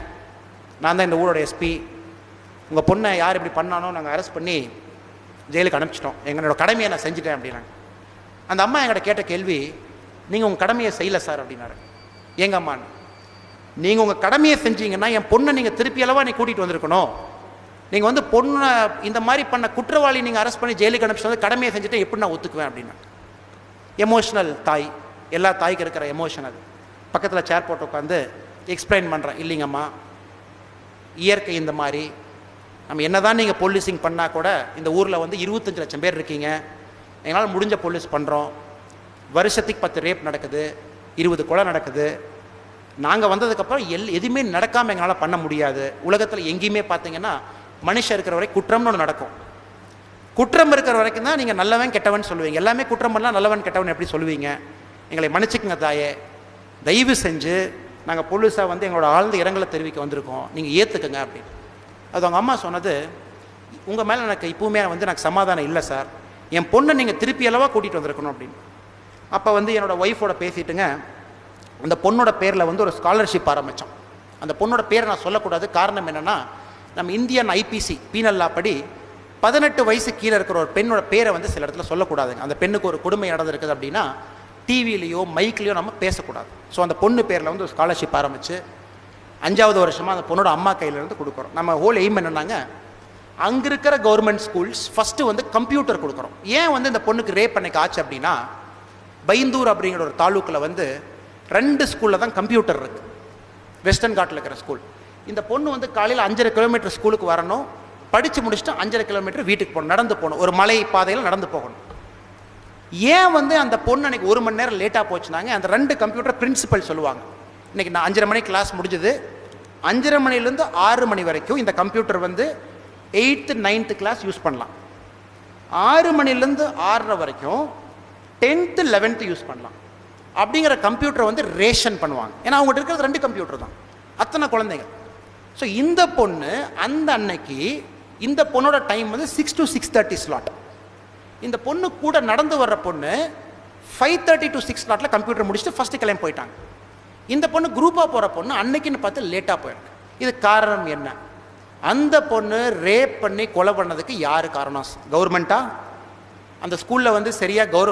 நான் தான் இந்த ஊரோட எஸ்பி, உங்கள் பொண்ணை யார் இப்படி பண்ணானோ நாங்கள் அரெஸ்ட் பண்ணி ஜெயிலுக்கு அனுப்பிச்சிட்டோம், எங்களோட கடமையை நான் செஞ்சுட்டேன் அப்படின்னாங்க. அந்த அம்மா என்கிட்ட கேட்ட கேள்வி, நீங்கள் உங்கள் கடமையை செய்யலை சார் அப்படின்னாரு. எங்கள் அம்மான்னு, நீங்கள் உங்கள் கடமையை செஞ்சீங்கன்னா என் பொண்ணை நீங்கள் திருப்பி அளவாக நீ கூட்டிகிட்டு வந்திருக்கணும், நீங்கள் வந்து பொண்ணை இந்த மாதிரி பண்ண குற்றவாளி நீங்கள் அரெஸ்ட் பண்ணி ஜெயிலுக்கு அனுப்பிச்சு கடமையை செஞ்சுட்டு எப்படி நான் ஒத்துக்குவேன் அப்படின்னா. எமோஷ்னல் தாய், எல்லா தாய்க்கு இருக்கிற எமோஷன் அது. பக்கத்தில் சேர் போட்டு உட்காந்து எக்ஸ்பிளைன் பண்ணுறேன், இல்லைங்கம்மா இயற்கை இந்த மாதிரி, நம்ம என்ன தான் நீங்கள் போலீஸிங் பண்ணால் கூட இந்த ஊரில் வந்து 25 லட்சம் பேர் இருக்கீங்க, எங்களால் முடிஞ்ச போலீஸ் பண்ணுறோம், வருஷத்துக்கு 10 ரேப் நடக்குது, 20 கொலை நடக்குது, நாங்கள் வந்ததுக்கப்புறம் எதுவுமே நடக்காமல் எங்களால் பண்ண முடியாது. உலகத்தில் எங்கேயுமே பார்த்தீங்கன்னா மனுஷன் இருக்கிற வரை குற்றம்னு ஒன்று நடக்கும், குற்றம் இருக்கிற வரைக்கும் தான் நீங்கள் நல்லவன் கெட்டவன் சொல்லுவீங்க, எல்லாமே குற்றம் பண்ணலாம் நல்லவன் கெட்டவன் எப்படி சொல்லுவீங்க, எங்களை மன்னிச்சுக்குங்க தாயே, தயவு செஞ்சு நாங்கள் போலீஸாக வந்து எங்களோட ஆழ்ந்த இரங்கலை தெரிவிக்க வந்திருக்கோம், நீங்கள் ஏற்றுக்குங்க அப்படின்னு. அது அவங்க அம்மா சொன்னது, உங்கள் மேலே எனக்கு இப்போவுமே வந்து எனக்கு சமாதானம் இல்லை சார், என் பொண்ணை நீங்கள் திருப்பி அளவாக கூட்டிகிட்டு வந்திருக்கணும் அப்படின்னு. அப்போ வந்து என்னோடய ஒய்ஃபோட பேசிட்டுங்க, அந்த பொண்ணோட பேரில் வந்து ஒரு ஸ்காலர்ஷிப் ஆரம்பித்தோம். அந்த பொண்ணோட பேரை நான் சொல்லக்கூடாது, காரணம் என்னென்னா நம்ம இந்தியன் ஐபிசி பீனல் லா படி 18 வயசு கீழே இருக்கிற ஒரு பெண்ணோட பேரை வந்து சில இடத்துல சொல்லக்கூடாதுங்க. அந்த பெண்ணுக்கு ஒரு கொடுமை நடந்திருக்குது அப்படின்னா டிவிலையோ மைக்லேயோ நம்ம பேசக்கூடாது. ஸோ அந்த பொண்ணு பேரில் வந்து ஒரு ஸ்காலர்ஷிப் ஆரம்பித்து 5வது வருஷமாக அந்த பொண்ணோட அம்மா கையிலேருந்து கொடுக்குறோம். நம்ம ஹோல் எய்ம் என்னன்னாங்க, அங்கே இருக்கிற கவர்மெண்ட் ஸ்கூல்ஸ் ஃபஸ்ட்டு வந்து கம்ப்யூட்டர் கொடுக்குறோம். ஏன் வந்து இந்த பொண்ணுக்கு ரேப் பண்ணிக்க ஆச்சு அப்படின்னா, பைந்தூர் அப்படிங்கிற ஒரு தாலுக்கில் வந்து 2 ஸ்கூலில் தான் கம்ப்யூட்டர் இருக்குது, வெஸ்டர்ன் காட்டில் இருக்கிற ஸ்கூல். இந்த பொண்ணு வந்து காலையில் 5.5 கிலோமீட்டர் ஸ்கூலுக்கு வரணும், படித்து முடிச்சுட்டு 5.5 கிலோமீட்டர் வீட்டுக்கு போகணும், நடந்து போகணும், ஒரு மலை பாதையில் நடந்து போகணும். ஏன் வந்து அந்த பொண்ணு அன்றைக்கி 1 மணி நேரம் லேட்டாக போச்சுனாங்க, அந்த 2 கம்ப்யூட்டர் பிரின்சிபல் சொல்லுவாங்க, இன்றைக்கி நான் 5:30 மணிக்கு கிளாஸ் முடிஞ்சது, 5:30 மணிலேருந்து 6 மணி வரைக்கும் இந்த கம்ப்யூட்டர் வந்து 8th 9th கிளாஸ் யூஸ் பண்ணலாம், 6 மணிலேருந்து 6:30 வரைக்கும் 10th 11th யூஸ் பண்ணலாம் அப்படிங்கிற கம்ப்யூட்டரை வந்து ரேஷன் பண்ணுவாங்க. ஏன்னா அவங்ககிட்ட இருக்கிறது 2 கம்ப்யூட்டர் தான், அத்தனை குழந்தைங்க. ஸோ இந்த பொண்ணு அந்த அன்னைக்கு இந்த பொண்ணோட டைம் வந்து 6 to 6:30 ஸ்லாட். இந்த பொண்ணு கூட நடந்து வர்ற பொண்ணு 5:30 to 6 ஸ்லாட்டில் கம்ப்யூட்டர் முடிச்சுட்டு ஃபஸ்ட்டு கிளம்பி போயிட்டாங்க. இந்த பொண்ணு குரூப்பாக போகிற பொண்ணு அன்னைக்குன்னு பார்த்து லேட்டாக போயிருக்கு. இது காரணம் என்ன? அந்த பொண்ணு ரேப் பண்ணி கொலை பண்ணதுக்கு யார் காரணம்? கவர்மெண்ட்டா? அந்த ஸ்கூலில் வந்து சரியாக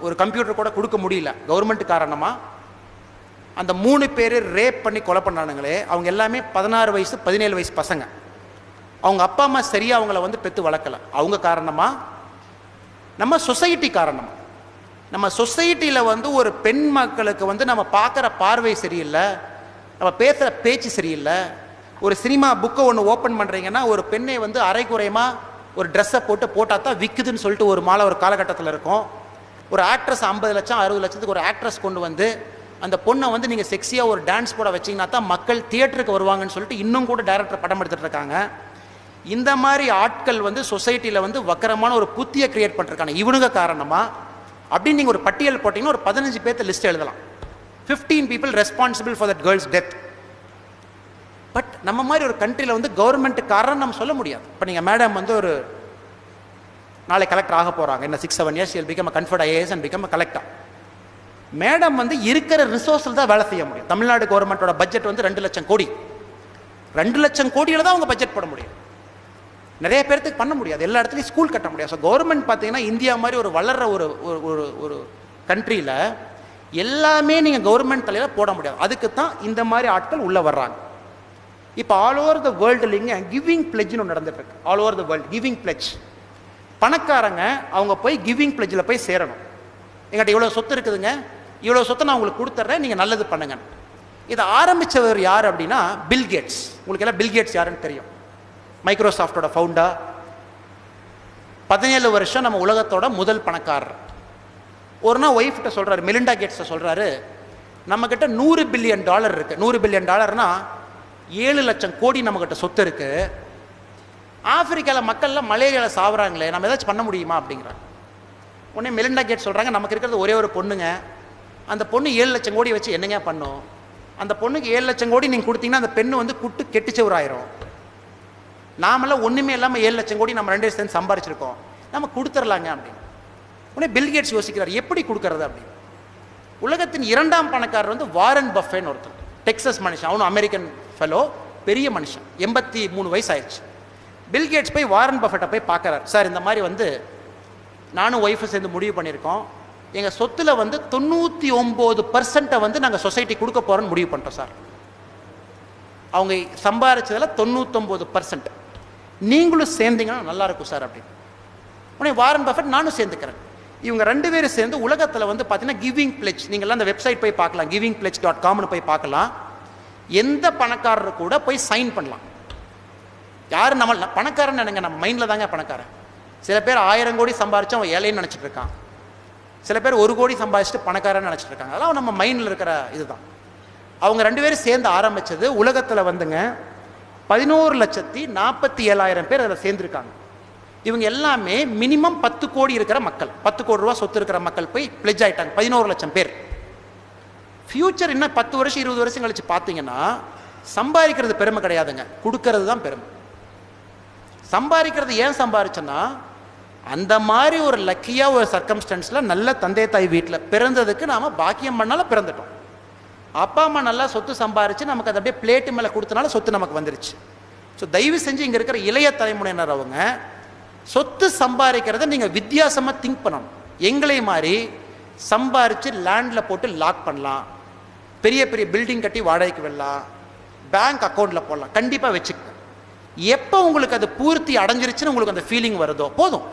ஒரு கம்ப்யூட்டர் கூட கொடுக்க முடியல, கவர்மெண்ட் காரணமாக? அந்த 3 பேர் ரேப் பண்ணி கொலை பண்ணானுங்களே, அவங்க எல்லாமே 16 வயசு 17 வயசு பசங்க. அவங்க அப்பா அம்மா சரியாக அவங்கள வந்து பெற்று வளர்க்கலை, அவங்க காரணமாக? நம்ம சொசைட்டி காரணம். நம்ம சொசைட்டியில் வந்து ஒரு பெண் மக்களுக்கு வந்து நம்ம பார்க்குற பார்வை சரியில்லை, நம்ம பேசுகிற பேச்சு சரியில்லை. ஒரு சினிமா புக்கை ஒன்று ஓப்பன் பண்ணுறீங்கன்னா ஒரு பெண்ணை வந்து அரைக்குறையமாக ஒரு ட்ரெஸ்ஸை போட்டால் தான் விற்குதுன்னு சொல்லிட்டு ஒரு மாலை ஒரு காலகட்டத்தில் இருக்கும். ஒரு ஆக்ட்ரஸ் 50 லட்சம் 60 லட்சத்துக்கு ஒரு ஆக்ட்ரஸ் கொண்டு வந்து அந்த பொண்ணை வந்து நீங்கள் செக்ஸியாக ஒரு டான்ஸ் போட வச்சிங்கன்னா தான் மக்கள் தியேட்டருக்கு வருவாங்கன்னு சொல்லிட்டு இன்னும் கூட டைரக்டர் படம் எடுத்துகிட்டு இருக்காங்க. இந்த மாதிரி ஆட்கள் வந்து சொசைட்டியில் வந்து வக்கரமான ஒரு புத்தியை கிரியேட் பண்ணிருக்காங்க. இவனுங்க காரணமாக அப்படின்னு நீங்கள் ஒரு பட்டியல் போட்டிங்கன்னா ஒரு 15 பேர்த்த லிஸ்ட் எழுதலாம். 15 people responsible for that girls death. But நம்ம மாதிரி ஒரு கண்ட்ரியில் வந்து கவர்மெண்ட்டு காரணம் நம்ம சொல்ல முடியாது. இப்போ நீங்கள் மேடம் வந்து ஒரு நாளை கலெக்டர் ஆக போகிறாங்க, என்ன 6-7 years you'll become a conferred IAS and become a collector. Madam வந்து இருக்கிற ரிசோர்ஸில் தான் வேலை செய்ய முடியும். தமிழ்நாடு கவர்மெண்ட்டோட பட்ஜெட் வந்து 2 லட்சம் கோடி. 2 லட்சம் கோடியில் தான் அவங்க பட்ஜெட் போட முடியும். நிறைய பேர்த்துக்கு பண்ண முடியாது, எல்லா இடத்துலையும் ஸ்கூல் கட்ட முடியாது. ஸோ கவர்மெண்ட் பார்த்தீங்கன்னா இந்தியா மாதிரி ஒரு வளர்கிற ஒரு கண்ட்ரியில் எல்லாமே நீங்கள் கவர்மெண்ட் தலையில் போட முடியாது. அதுக்கு தான் இந்த மாதிரி ஆட்கள் உள்ளே வர்றாங்க. இப்போ ஆல் ஓவர் த வேர்ல்டுலிங்க கிவிங் பிளெஜ்னு ஒன்று நடந்துட்டு இருக்கு. All over the world giving pledge. பணக்காரங்க அவங்க போய் கிவிங் பிளெஜில் போய் சேரணும். எங்கிட்ட இவ்வளோ சொத்து இருக்குதுங்க, இவ்வளோ சொத்தை நான் உங்களுக்கு கொடுத்துட்றேன், நீங்கள் நல்லது பண்ணுங்க. இதை ஆரம்பித்தவர் யார் அப்படின்னா பில்கேட்ஸ். உங்களுக்கு எல்லாம் பில்கேட்ஸ் யாருன்னு தெரியும். மைக்ரோசாஃப்டோட ஃபவுண்டர். 17 வருஷம் நம்ம உலகத்தோட முதல் பணக்காரர். ஒரு நாள் ஒய்ஃப்கிட்ட சொல்கிறாரு, மெலிண்டா கேட்ஸை சொல்கிறாரு, நம்மக்கிட்ட $100 பில்லியன் இருக்குது. $100 பில்லியன் 7 லட்சம் கோடி நம்மக்கிட்ட சொத்து இருக்குது. ஆப்பிரிக்காவில் மக்கள்லாம் மலேரியாவில் சாவுறாங்களே, நம்ம ஏதாச்சும் பண்ண முடியுமா அப்படிங்கிறாங்க. உடனே மெலிண்டா கேட்ஸ் சொல்கிறாங்க, நமக்கு இருக்கிறது ஒரே ஒரு பொண்ணுங்க, அந்த பொண்ணு 7 லட்சம் கோடி வச்சு என்னங்க பண்ணும்? அந்த பொண்ணுக்கு 7 லட்சம் கோடி நீங்கள் கொடுத்தீங்கன்னா அந்த பெண்ணு வந்து குட்டு கெட்டுச்சவராயிரும். நாமெல்லாம் ஒன்றுமே இல்லாமல் 7 லட்சம் கோடி நம்ம 2 பேரும் சேர்ந்து சம்பாரிச்சிருக்கோம், நம்ம கொடுத்துடலாங்க அப்படின்னு. உடனே பில்கேட்ஸ் யோசிக்கிறார், எப்படி கொடுக்கறது அப்படின்னு. உலகத்தின் 2ஆம் பணக்காரர் வந்து வாரன் பஃபேன்னு ஒருத்தர், டெக்ஸஸ் மனுஷன். அவனும் அமெரிக்கன் ஃபெலோ, பெரிய மனுஷன், 83 வயசு ஆயிடுச்சு. பில்கேட்ஸ் போய் வாரன் பஃபெட்டை போய் பார்க்குறாரு. சார், இந்த மாதிரி வந்து நானும் ஒய்ஃபை சேர்ந்து முடிவு பண்ணியிருக்கோம், எங்கள் சொத்தில் வந்து 99% வந்து நாங்கள் சொசைட்டி கொடுக்க போகிறோன்னு முடிவு பண்ணிட்டோம் சார். அவங்க சம்பாதிச்சதில் 99% நீங்களும் சேர்ந்தீங்கன்னா நல்லாயிருக்கும் சார் அப்படின்னு. உடனே வாரன் பஃபெட் நானும் சேர்ந்துக்கிறேன். இவங்க 2 பேரும் சேர்ந்து உலகத்தில் வந்து பார்த்தீங்கன்னா கிவிங் பிளெஜ், நீங்கள்லாம் அந்த வெப்சைட் போய் பார்க்கலாம், givingpledge.comனு போய் பார்க்கலாம். எந்த பணக்காரர் கூட போய் சைன் பண்ணலாம். யார் நம்ம பணக்காரன் நினைங்க, நம்ம மைண்டில் தாங்க பணக்காரன். சில பேர் 1000 கோடி சம்பாரிச்சு அவன் ஏழைன்னு நினச்சிட்டு இருக்கான், சில பேர் 1 கோடி சம்பாதிச்சுட்டு பணக்காரன்னு நினச்சிட்டு இருக்காங்க. அதெல்லாம் நம்ம மைண்டில் இருக்கிற இதுதான். அவங்க 2 பேரும் சேர்ந்து ஆரம்பித்தது உலகத்தில் வந்துங்க 11,47,000 பேர் அதில் சேர்ந்துருக்காங்க. இவங்க எல்லாமே மினிமம் 10 கோடி இருக்கிற மக்கள், 10 கோடி ரூபா சொத்து இருக்கிற மக்கள் போய் பிளெஜ் ஆகிட்டாங்க. 11 லட்சம் பேர். ஃபியூச்சர் இன்னும் 10 வருஷம் 20 வருஷம் கழிச்சு பார்த்தீங்கன்னா சம்பாதிக்கிறது பெருமை கிடையாதுங்க, கொடுக்கறது தான் பெருமை. சம்பாதிக்கிறது ஏன் சம்பாதிச்சேன்னா, அந்த மாதிரி ஒரு லக்கியாக ஒரு சர்க்கம்ஸ்டன்ஸில் நல்ல தந்தை தாய் வீட்டில் பிறந்ததுக்கு நாம் பாக்கியம் பண்ணாலும் பிறந்துட்டோம். அப்பா அம்மா நல்லா சொத்து சம்பாரித்து நமக்கு அதை அப்படியே பிளேட்டு மேலே கொடுத்தனால சொத்து நமக்கு வந்துருச்சு. ஸோ தயவு செஞ்சு இங்கே இருக்கிற இளைய தலைமுறையினர் அவங்க சொத்து சம்பாதிக்கிறத நீங்கள் வித்தியாசமாக திங்க் பண்ணணும். எங்களை மாதிரி சம்பாரித்து லேண்டில் போட்டு லாக் பண்ணலாம், பெரிய பெரிய பில்டிங் கட்டி வாடகைக்கு விடலாம், பேங்க் அக்கௌண்ட்டில் போடலாம். கண்டிப்பாக வச்சுக்க. எப்போ உங்களுக்கு அது பூர்த்தி அடைஞ்சிருச்சுன்னு உங்களுக்கு அந்த ஃபீலிங் வருதோ போதும்.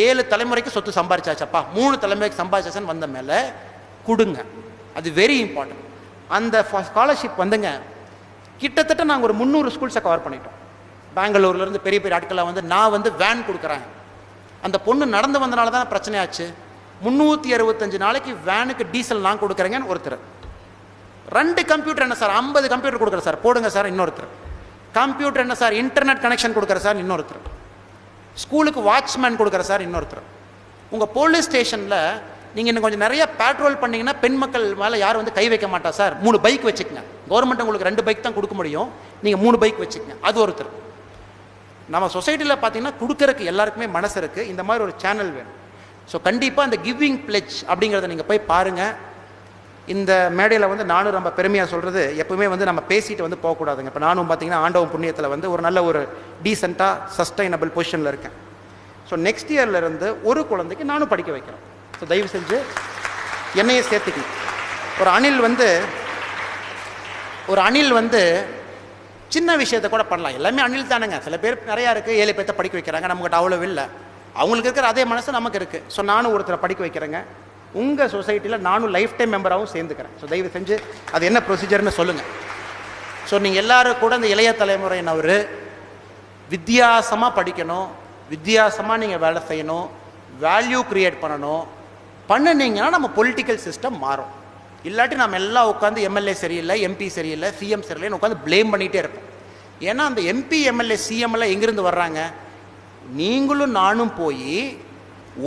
7 தலைமுறைக்கு சொத்து சம்பாரிச்சாச்சப்பா, 3 தலைமுறைக்கு சம்பாதிச்சாச்சுன்னு வந்த மேலே கொடுங்க. அது வெரி இம்பார்ட்டன்ட். அந்த ஸ்காலர்ஷிப் வந்துங்க கிட்டத்தட்ட நாங்கள் ஒரு 300 ஸ்கூல்ஸை கவர் பண்ணிட்டோம். பெங்களூர்லேருந்து பெரிய பெரிய ஆட்களாக வந்து நான் வந்து வேன் கொடுக்குறேன். அந்த பொண்ணு நடந்து வந்தனால தான் பிரச்சனையாச்சு. 365 நாளைக்கு வேனுக்கு டீசல் நான் கொடுக்குறேங்கன்னு ஒருத்தர். 2 கம்ப்யூட்டர் என்ன சார், 50 கம்ப்யூட்டர் கொடுக்குறேன் சார், போடுங்க சார் இன்னொருத்தர். கம்ப்யூட்டர் என்ன சார், இன்டர்நெட் கனெக்ஷன் கொடுக்குற சார் இன்னொருத்தர். ஸ்கூலுக்கு வாட்ச்மேன் கொடுக்குற சார் இன்னொருத்தர். உங்கள் போலீஸ் ஸ்டேஷனில் நீங்கள் இன்னும் கொஞ்சம் நிறைய பேட்ரோல் பண்ணிங்கன்னா பெண் மக்கள் மேலே யாரும் வந்து கை வைக்க மாட்டா சார், 3 பைக் வச்சுக்கங்க. கவர்மெண்ட் உங்களுக்கு 2 பைக் தான் கொடுக்க முடியும், நீங்கள் 3 பைக் வச்சுக்கங்க. அது ஒருத்தர். நம்ம சொசைட்டியில் பார்த்தீங்கன்னா கொடுக்கறதுக்கு எல்லாருக்குமே மனசு இருக்குது. இந்த மாதிரி ஒரு சேனல் வேணும். ஸோ கண்டிப்பாக அந்த கிவிங் பிளெட்ஜ் அப்படிங்கிறத நீங்கள் போய் பாருங்கள். இந்த மேடையில் வந்து நானும் ரொம்ப பெருமையாக சொல்கிறது, எப்பவுமே வந்து நம்ம பேசிட்டு வந்து போகக்கூடாதுங்க. இப்போ நானும் பார்த்தீங்கன்னா ஆண்டவன் புண்ணியத்தில் வந்து ஒரு நல்ல ஒரு டீசெண்டாக சஸ்டைனபிள் பொசிஷனில் இருக்கேன். ஸோ நெக்ஸ்ட் இயர்லேருந்து ஒரு குழந்தைக்கு நானும் படிக்க வைக்கிறேன். ஸோ தயவு செஞ்சு என்னையே சேர்த்துக்கணும். ஒரு அணில் வந்து சின்ன விஷயத்தை கூட பண்ணலாம். எல்லாமே அணில் தானுங்க. சில பேர் நிறையா இருக்குது, 7 பேர்த்த படிக்க வைக்கிறாங்க, நம்மகிட்ட அவ்வளோ இல்லை. அவங்களுக்கு இருக்கிற அதே மனசு நமக்கு இருக்குது. ஸோ நானும் ஒருத்தரை படிக்க வைக்கிறேங்க. உங்கள் சொசைட்டியில் நானும் லைஃப் டைம் மெம்பராகவும் சேர்ந்துக்கிறேன். ஸோ தயவு செஞ்சு அது என்ன ப்ரொசீஜர்னு சொல்லுங்கள். ஸோ நீங்கள் எல்லோரும் கூட இந்த இளைய தலைமுறையினர் வித்தியாசமாக படிக்கணும், வித்தியாசமாக நீங்கள் வேலை செய்யணும், வேல்யூ க்ரியேட் பண்ணணும். பண்ணினீங்கன்னா நம்ம பொலிட்டிக்கல் சிஸ்டம் மாறும். இல்லாட்டி நம்ம எல்லாம் உட்காந்து எம்எல்ஏ சரியில்லை, எம்பி சரியில்லை, சிஎம் சரியில்லைன்னு உட்காந்து ப்ளேம் பண்ணிகிட்டே இருப்போம். ஏன்னா அந்த எம்பி எம்எல்ஏ சிஎம்எல்லாம் எங்கேருந்து வர்றாங்க? நீங்களும் நானும் போய்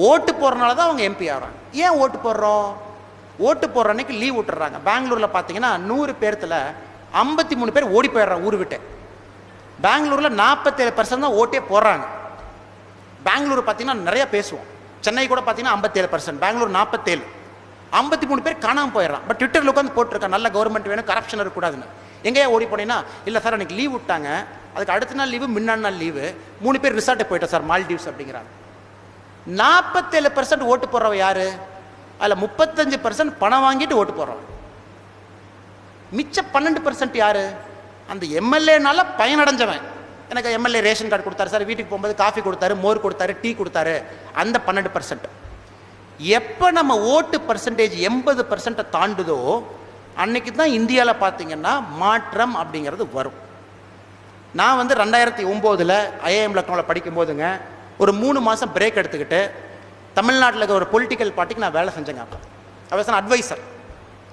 ஓட்டு போடுறனால தான் அவங்க எம்பி ஆகிறாங்க. ஏன் ஓட்டு போடுறோம்? ஓட்டு போடுற அன்னைக்கு லீவ் விட்டுறாங்க. பெங்களூரில் பார்த்தீங்கன்னா 100 பேர்த்தில் 53 பேர் ஓடி போயிடுறாங்க ஊர் விட்டு. பெங்களூரில் 47% தான் ஓட்டே போடுறாங்க. பெங்களூர் பார்த்தீங்கன்னா நிறையா பேசுவோம். சென்னை கூட பார்த்தீங்கன்னா 57%, பெங்களூர் 47, 53 பேர் காணாமல் போயிடறான். பட் ட்விட்டரில் உட்காந்து போட்டிருக்கான், நல்ல கவர்மெண்ட் வேணும், கரப்ஷன் இருக்கக்கூடாதுன்னு. எங்கேயா ஓடி போனீங்கன்னா, இல்லை சார் அன்றைக்கி லீவ் விட்டாங்க, அதுக்கு அடுத்த நாள் லீவு, முன்னாடி நாள் லீவு, 3 பேர் ரிசார்ட்டுக்கு போயிட்டோம் சார், மால்டீவ்ஸ் அப்படிங்கிறாங்க. 47% ஓட்டு போடுறவ யாரு? அதில் 35% பணம் வாங்கிட்டு ஓட்டு போடுறவன். மிச்ச 12% யாரு? அந்த எம்எல்ஏனால பயனடைஞ்சவன். எனக்கு எம்எல்ஏ ரேஷன் கார்டு கொடுத்தாரு சார், வீட்டுக்கு போகும்போது காஃபி கொடுத்தாரு, மோர் கொடுத்தாரு, டீ கொடுத்தாரு, அந்த 12%. எப்போ நம்ம ஓட்டு பர்சன்டேஜ் 80% தாண்டுதோ அன்னைக்கு தான் இந்தியாவில் பார்த்தீங்கன்னா மாற்றம் அப்படிங்கிறது வரும். நான் வந்து 2009 ஐஏஎம் லக்னோவில் படிக்கும்போதுங்க ஒரு 3 மாதம் பிரேக் எடுத்துக்கிட்டு தமிழ்நாட்டில் இருக்கிற ஒரு பொலிட்டிக்கல் பார்ட்டிக்கு நான் வேலை செஞ்சேங்க. அப்போ அவர் அட்வைசர்.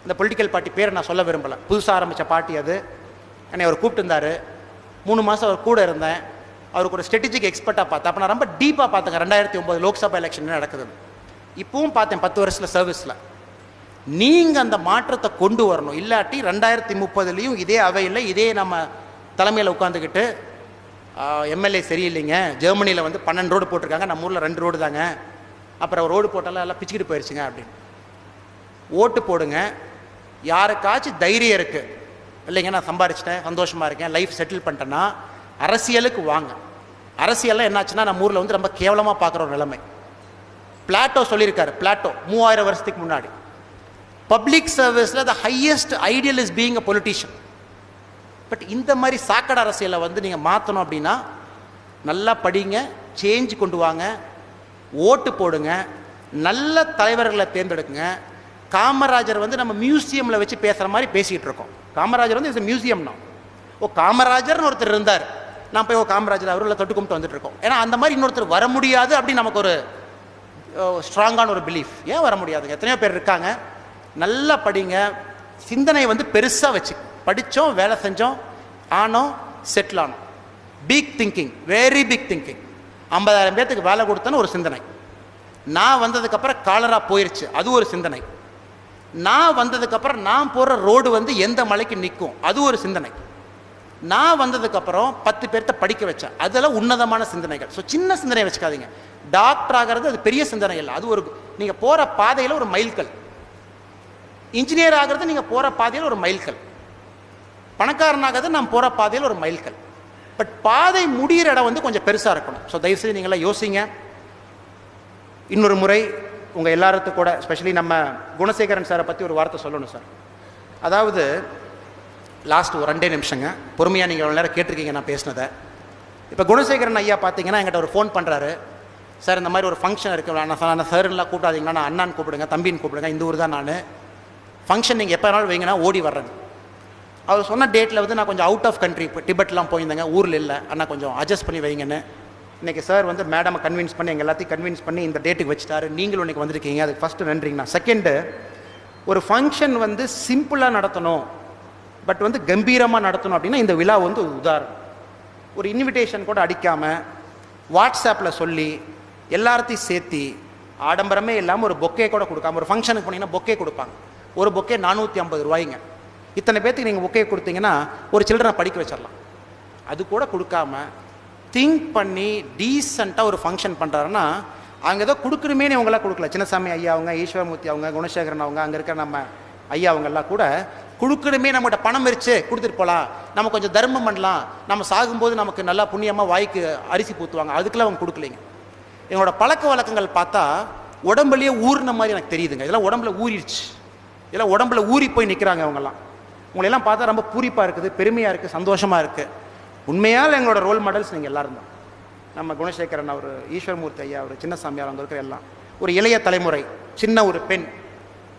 இந்த பொலிட்டிக்கல் பார்ட்டி பேரை நான் சொல்ல விரும்பலை, புதுசாக ஆரம்பித்த பார்ட்டி அது. என்னை அவர் கூப்பிட்டுருந்தார். 3 மாதம் அவர் கூட இருந்தேன். அவருக்கு ஒரு ஸ்ட்ராட்டஜிக் எக்ஸ்பர்ட்டாக பார்த்தேன். அப்போ நான் ரொம்ப டீப்பாக பார்த்தேங்க 2009 லோக்சபா எலெக்ஷன் நடக்குது. இப்பவும் பார்த்தேன் 10 வருஷத்தில் சர்வீஸில். நீங்கள் அந்த மாற்றத்தை கொண்டு வரணும். இல்லாட்டி 2030 இதே அவையில் இதே நம்ம தலைமையில் உட்காந்துக்கிட்டு எம்எல்ஏ சரியில்லைங்க, ஜெர்மனியில் வந்து 12 ரோடு போட்டிருக்காங்க, நம்ம ஊரில் 2 ரோடு தாங்க, அப்புறம் ரோடு போட்டாலும் எல்லாம் பிச்சுக்கிட்டு போயிடுச்சுங்க அப்படின்னு. ஓட்டு போடுங்க. யாருக்காச்சும் தைரியம் இருக்குது, இல்லைங்க நான் சம்பாரிச்சிட்டேன், சந்தோஷமாக இருக்கேன், லைஃப் செட்டில் பண்ணிட்டேன்னா அரசியலுக்கு வாங்க. அரசியல்லாம் என்னாச்சுன்னா நம்ம ஊரில் வந்து ரொம்ப கேவலமாக பார்க்குற ஒரு நிலைமை. பிளாட்டோ சொல்லியிருக்காரு, பிளாட்டோ 3000 வருஷத்துக்கு முன்னாடி, பப்ளிக் சர்வீஸில் the highest ideal is being a politician. But இந்த மாதிரி சாக்கடை அரசியலை வந்து நீங்கள் மாற்றணும் அப்படின்னா நல்லா படிங்க, சேஞ்ச் கொண்டு வாங்க, ஓட்டு போடுங்க, நல்ல தலைவர்களை தேர்ந்தெடுக்குங்க. காமராஜர் வந்து நம்ம மியூசியமில் வச்சு பேசுகிற மாதிரி பேசிகிட்டு இருக்கோம். காமராஜர் வந்து இது மியூசியம்னா, காமராஜர்னு ஒருத்தர் இருந்தார், நான் போய் காமராஜர் அவரில் தொட்டு கும்பிட்டு வந்துட்டு இருக்கோம். ஏன்னா அந்த மாதிரி இன்னொருத்தர் வர முடியாது அப்படின்னு நமக்கு ஒரு ஸ்ட்ராங்கான ஒரு பிலீஃப். ஏன் வர முடியாதுங்க? எத்தனையோ பேர் இருக்காங்க. நல்லா படிங்க, சிந்தனை வந்து பெருசாக வச்சு படித்தோம், வேலை செஞ்சோம், ஆனோம், செட்டில் ஆனோம். Big thinking, very big thinking. 50,000 பேர்த்துக்கு வேலை கொடுத்தேன்னு ஒரு சிந்தனை. நான் வந்ததுக்கப்புறம் காலரா போயிடுச்சு, அது ஒரு சிந்தனை. நான் வந்ததுக்கப்புறம் நான் போகிற ரோடு வந்து எந்த மலைக்கு நிற்கும், அது ஒரு சிந்தனை. நான் வந்ததுக்கப்புறம் 10 பேர்த்த படிக்க வச்சேன். அதெல்லாம் உன்னதமான சிந்தனைகள். ஸோ சின்ன சிந்தனை வச்சுக்காதீங்க. டாக்டர் ஆகிறது அது பெரிய சிந்தனை இல்லை, அது ஒரு நீங்கள் போகிற பாதையில் ஒரு மைல்கல். இன்ஜினியர் ஆகிறது நீங்கள் போகிற பாதையில் ஒரு மைல்கல். பணக்காரனாகிறது நாம் போகிற பாதையில் ஒரு மைல்கல். பட் பாதை முடிகிற இடம் வந்து கொஞ்சம் பெருசாக இருக்கணும். ஸோ தயவுசெய்து நீங்களாம் யோசிங்க. இன்னொரு முறை உங்கள் எல்லாத்துக்கும் கூட ஸ்பெஷலி நம்ம குணசேகரன் சாரை பற்றி ஒரு வார்த்தை சொல்லணும் சார். அதாவது லாஸ்ட் ஒரு 2 நிமிஷங்க, பொறுமையாக நீங்கள் எவ்வளோ நேரம் கேட்டிருக்கீங்க நான் பேசினதை. இப்போ குணசேகரன் ஐயா பார்த்தீங்கன்னா என்கிட்ட ஒரு ஃபோன் பண்ணுறாரு, சார் இந்த மாதிரி ஒரு ஃபங்க்ஷன் இருக்குது, நான் சார்லாம் கூப்பிடாதீங்கன்னா நான் அண்ணான்னு கூப்பிடுங்க, தம்பின்னு கூப்பிடுங்க, இந்த ஊர் தான் நான், ஃபங்க்ஷன் நீங்கள் எப்போ வேணாலும் வைங்கன்னா ஓடி வர்றேங்க. அவர் சொன்ன டேட்டில் வந்து நான் கொஞ்சம் அவுட் ஆஃப் கண்ட்ரி இப்போ டிபெட்லாம் போயிருந்தேங்க, ஊரில் இல்லை, அண்ணா கொஞ்சம் அட்ஜஸ்ட் பண்ணி வைங்கன்னு. இன்றைக்கி சார் வந்து மேடமை கன்வின்ஸ் பண்ணி எங்கள் எல்லாத்தையும் கன்வின்ஸ் பண்ணி இந்த டேட்டுக்கு வச்சுட்டாரு. நீங்களும் இன்றைக்கி வந்திருக்கீங்க, அதுக்கு ஃபஸ்ட்டு நன்றிங்கண்ணா. செகண்டு, ஒரு ஃபங்க்ஷன் வந்து சிம்பிளாக நடத்தணும் பட் வந்து கம்பீரமாக நடத்தணும் அப்படின்னா இந்த விழா வந்து உதாரணம். ஒரு இன்விடேஷன் கூட அடிக்காமல் வாட்ஸ்அப்பில் சொல்லி எல்லாத்தையும் சேர்த்தி ஆடம்பரமே இல்லாமல் ஒரு பொக்கே கூட கொடுக்காம, ஒரு ஃபங்க்ஷனுக்கு போனீங்கன்னா பொக்கே கொடுப்பாங்க, ஒரு பொக்கே 450 ரூபாய்ங்க. இத்தனை பேர்த்துக்கு நீங்கள் பொக்கே கொடுத்தீங்கன்னா ஒரு சில்ட்ரனை படிக்க வச்சிடலாம். அது கூட கொடுக்காம திங்க் பண்ணி டீசெண்டாக ஒரு ஃபங்க்ஷன் பண்ணுறாருன்னா அங்கே ஏதோ கொடுக்குறமே இவங்களாம் கொடுக்கல. சின்னசாமி ஐயா அவங்க, ஈஸ்வரமூர்த்தி அவங்க, குணசேகரன் அவங்க, அங்கே இருக்கிற நம்ம ஐயா அவங்கெல்லாம் கூட கொடுக்குறமே நம்மகிட்ட பணம் வச்சு கொடுத்துட்டு போகலாம், நம்ம கொஞ்சம் தர்மம் பண்ணலாம், நம்ம சாகும்போது நமக்கு நல்லா புண்ணியமாக வாய்க்கு அரிசி பூத்துவாங்க, அதுக்கெல்லாம் அவங்க கொடுக்கலைங்க. எங்களோட பழக்க வழக்கங்கள் பார்த்தா உடம்புலேயே ஊறின மாதிரி எனக்கு தெரியுதுங்க. இதெல்லாம் உடம்புல ஊறிடுச்சு, இதெல்லாம் உடம்புல ஊறி போய் நிற்கிறாங்க அவங்கெல்லாம். உங்களெல்லாம் பார்த்தா ரொம்ப பூரிப்பாக இருக்குது, பெருமையாக இருக்குது, சந்தோஷமாக இருக்குது. உண்மையால் எங்களோட ரோல் மாடல்ஸ் நீங்கள் எல்லாரும் தான். நம்ம குணசேகரன் அவர், ஈஸ்வரமூர்த்தி ஐயா அவர், சின்னசாமி அவங்க இருக்கிற எல்லாம் ஒரு இளைய தலைமுறை. சின்ன ஒரு பெண்,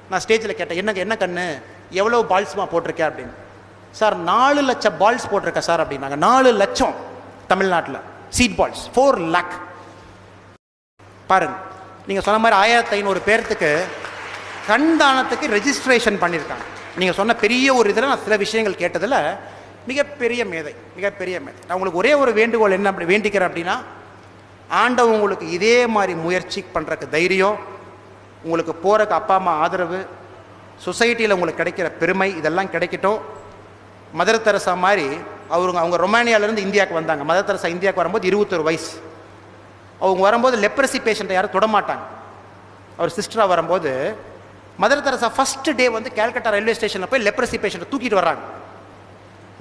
நான் ஸ்டேஜில் கேட்டேன், என்ன கண்ணு எவ்வளோ பால்ஸ்மா போட்டிருக்கேன் அப்படின்னு. சார் 4 லட்சம் பால்ஸ் போட்டிருக்கேன் சார் அப்படின்னாங்க. 4 லட்சம் தமிழ்நாட்டில் சீட் பால்ஸ், 4 lakh. பாருங்க, நீங்கள் சொன்ன மாதிரி 1500 பேர்த்துக்கு கண் தானத்துக்கு ரெஜிஸ்ட்ரேஷன் பண்ணியிருக்காங்க. நீங்கள் சொன்ன பெரிய ஒரு இதில் நான் சில விஷயங்கள் கேட்டதில் மிகப்பெரிய மேதை. நான் உங்களுக்கு ஒரே ஒரு வேண்டுகோள் என்ன அப்படி வேண்டிக்கிறேன் அப்படின்னா, ஆண்டவன் உங்களுக்கு இதே மாதிரி முயற்சி பண்ணுறக்கு தைரியம், உங்களுக்கு போகிறக்கு அப்பா அம்மா ஆதரவு, சொசைட்டியில் உங்களுக்கு கிடைக்கிற பெருமை இதெல்லாம் கிடைக்கட்டும். மதர் தெரசா மாதிரி அவங்க ரொமானியாவிலேருந்து இந்தியாவுக்கு வந்தாங்க. மதர் தெரசா இந்தியாவுக்கு வரும்போது 21 வயசு. அவங்க வரும்போது லெப்ரசி பேஷண்ட்டை யாரும் தொடமாட்டாங்க. அவர் சிஸ்டராக வரும்போது மதர் தெரசா ஃபஸ்ட்டு டே வந்து கேல்கட்டா ரயில்வே ஸ்டேஷனில் போய் லெப்ரசி பேஷண்ட்டை தூக்கிட்டு வர்றாங்க.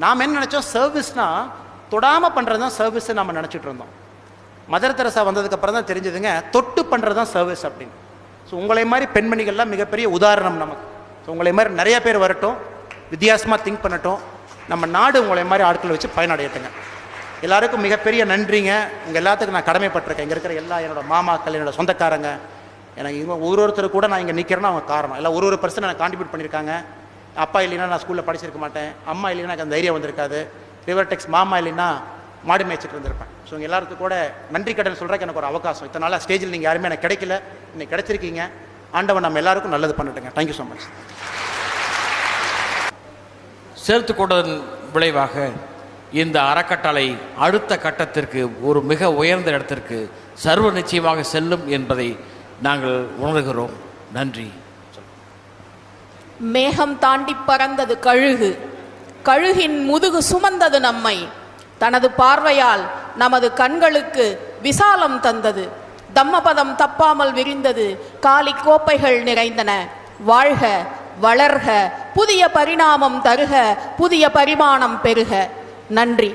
நாம் என்ன நினச்சோம், சர்வீஸ்னால் தொடாமல் பண்ணுறது தான் சர்வீஸ் நம்ம நினச்சிட்டு இருந்தோம். மதர் தெரசா வந்ததுக்கப்புறம் தான் தெரிஞ்சதுங்க தொட்டு பண்ணுறது தான் சர்வீஸ் அப்படின்னு. ஸோ உங்களை மாதிரி பெண்மணிகள்லாம் மிகப்பெரிய உதாரணம் நமக்கு. ஸோ உங்களை மாதிரி நிறைய பேர் வரட்டும், வித்தியாசமாக திங்க் பண்ணட்டும், நம்ம நாடு உங்களை மாதிரி ஆட்களை வச்சு பயனடையட்டுங்க. எல்லாருக்கும் மிகப்பெரிய நன்றிங்க. உங்கள் எல்லாத்துக்கும் நான் கடமைப்பட்டிருக்கேன். இங்கே இருக்கிற எல்லா என்னோட மாமாக்கள், என்னோட சொந்தக்காரங்க, எனக்கு இவங்க ஒருத்தர் கூட நான் இங்கே நிற்கிறேன்னா அவங்க காரணம் எல்லாம் ஒரு பர்சன் எனக்கு கான்ட்ரிபியூட் பண்ணியிருக்காங்க. அப்பா இல்லைன்னா நான் ஸ்கூலில் படிச்சிருக்க மாட்டேன், அம்மா இல்லைன்னா எனக்கு அந்த தைரியம் வந்திருக்காது, ரிவர் டெக்ஸ் மாமா இல்லைன்னா மாடு மேய்ச்சிட்டு இருந்திருப்பேன். ஸோ உங்கள் எல்லாத்துக்கும் கூட நன்றி கடன் சொல்கிறக்கு எனக்கு ஒரு அவகாசம். இத்தனை நாளாக ஸ்டேஜில் நீங்கள் யாருமே எனக்கு கிடைக்கல, இன்னைக்கு கிடைச்சிருக்கீங்க. ஆண்டவன் நம்ம எல்லாருக்கும் நல்லது பண்ணட்டுங்க. Thank you so much. சேர்த்துக்கொண்டதன் விளைவாக இந்த அறக்கட்டளை அடுத்த கட்டத்திற்கு, ஒரு மிக உயர்ந்த இடத்திற்கு சர்வ நிச்சயமாக செல்லும் என்பதை நாங்கள் உணர்கிறோம். நன்றி. மேகம் தாண்டி பறந்தது கழுகு, கழுகின் முதுகு சுமந்தது நம்மை, தனது பார்வையால் நமது கண்களுக்கு விசாலம் தந்தது, தம்மபதம் தப்பாமல் விரிந்தது, காலி கோப்பைகள் நிறைந்தன. வாழ்க வளர்க, புதிய பரிணாமம் தருக, புதிய பரிமாணம் பெருக. நன்றி.